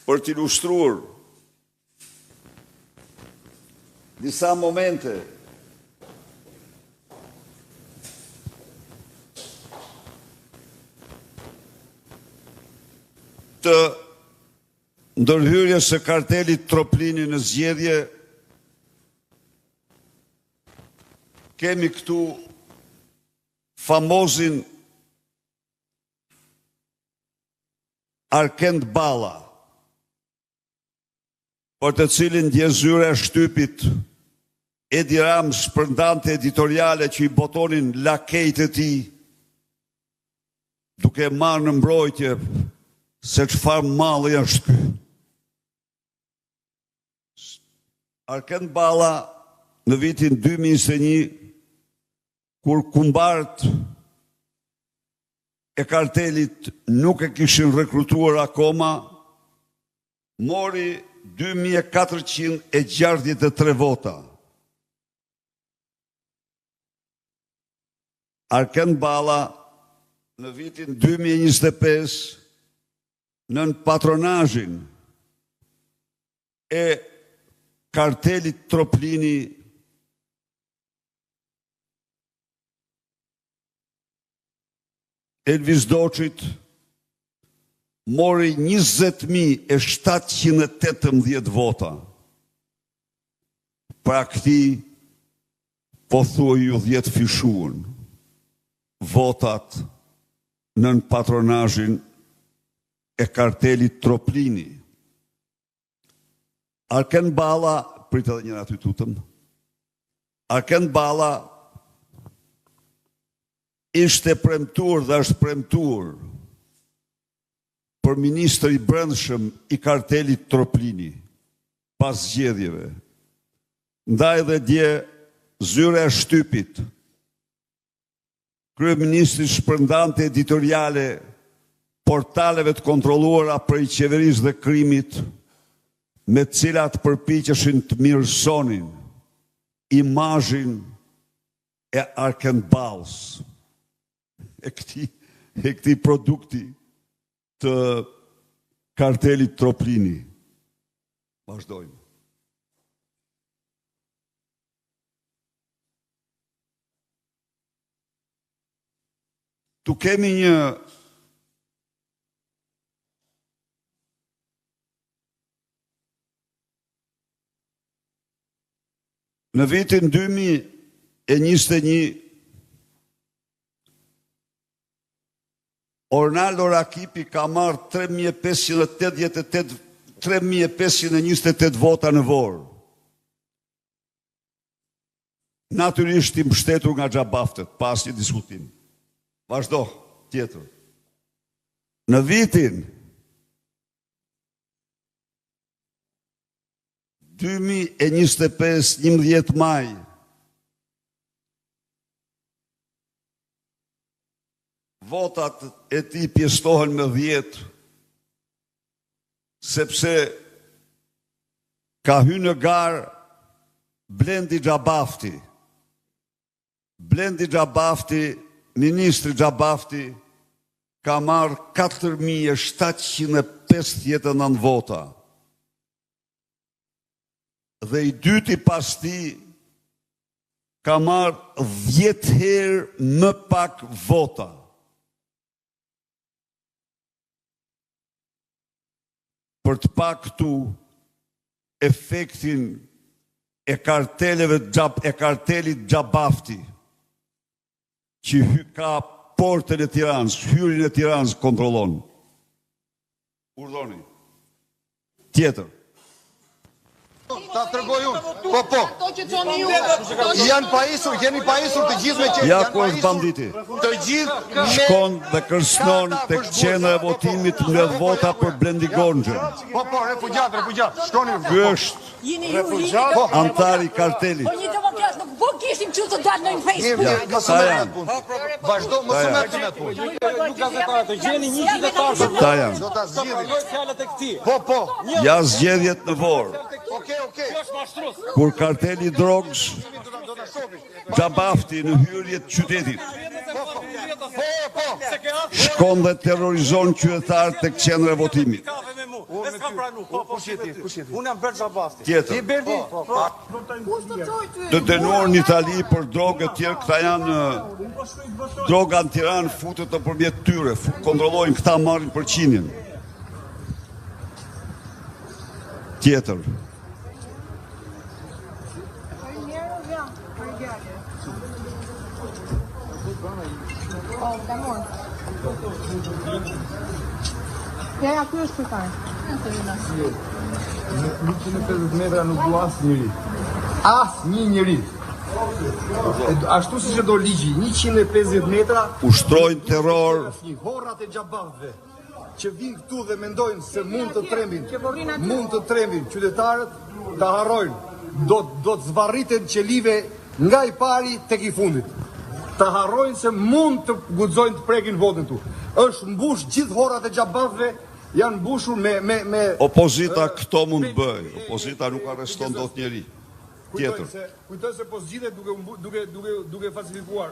për t'ilustruar disa momente të ndërhyrjes së kartelit Troplini në zgjedhje, kemi këtu famozin Arkend Balla, për të cilin djezyra e shtypit Edi Ram shpërndante editoriale që i botonin lakejt e tij, duke marrë në mbrojtje se çfarë malli është ky. Arkend Balla në vitin 2021, kur kumbarët e kartelit nuk e kishin rekrutuar akoma, mori 2463 vota. Arkend Balla në vitin 2025, nën patronazhin e kartelit Troplini, Elvis Doçit mori 20.718 vota. Pra këtij po thuaj ju 10 fishuan votat nën patronazhin e kartelit Troplini. Arkend Balla, prit edhe njëra aty tutëm. Arkend Balla ishte premtuar dhe është premtuar për ministër i brendshëm i kartelit Troplini pas zgjedhjeve. Ndaj dhe dje zyra e shtypit, kryeministri shpërndante editoriale portaleve të kontrolluara prej qeverisë dhe krimit, me të cilat përpiqeshin të mirësonin imazhin e Arkend Ballës, e këtij produkti të kartelit Troplini. Vazhdojmë. Tu kemi një në vitin 2021, Ornaldo Rakipi ka marrë 3.528 vota në Vorë. Natyrisht i mbështetur nga xhabaftet, pas një diskutim. Vazhdo, tjetër. Në vitin 2025, 11 maj, votat e tij pjestohen me 10, sepse ka hyrë në garë Blendi Xhabafti. Blendi Xhabafti, ministri Xhabafti, ka marrë 4.759 vota. Dhe i dyti pas tij ka marrë 10 herë më pak vota. Për të pak këtu efektin e kartelit Xhabafti, që ka portën e Tiranës, hyrjen e Tiranës kontrollon. Urdhoni. Tjetër. Ta tregoj unë. Po. Janë paisur, jeni paisur të gjithë me qenë. Ja ku është banditi. Të gjithë shkon dhe kërcënon tek qendra e votimit me vota për Blendi Gonxhën. Po, refugjat. Shkoni. Ky është antar i kartelit. Po një demokrat nuk po kishim çu të dalë në Facebook. Vazhdo mos më merrni me punë. Nuk gazetarët, të gjeni një qytetar. Ta janë. Do ta zgjidhni. Fjalët e këtij. Po. Ja zgjedhjet në Vorë. Okej. Kur karteli drogës Xhabafti në hyrje të qytetit shkon dhe terrorizon qytetarët tek qendra e votimit. E s'kam pranu. Kush je ti? Unë jam Berx Abbasi. Tjetër. Ti Berdi? Kush të çoj ty? Të dënuar në Itali për drogë të tjerë, këta janë droga në Tiranë, futet nëpërmjet tyre, kontrollojnë, këta marrin përqindjen. Tjetër. Ja, ky është pyetari. 150 metra nuk du asë njëri. Asë një njëri. Ashtu si që do ligji, 150 metra Ushtrojnë terror, një horrat e xhabavëve që vinë këtu dhe mendojnë se mund të trembin qytetarët, ta harrojnë. Do të zvarriten qelive nga i pari tek i fundit. Ta harrojnë se mund të guxojnë të prekin votën tu. Është mbush gjithë horrat e xhabavëve, janë mbushur me opozita këto mund bëj. Opozita nuk arreston dot njeri. Tjetër. Kujtoj se po zgjidhet duke falsifikuar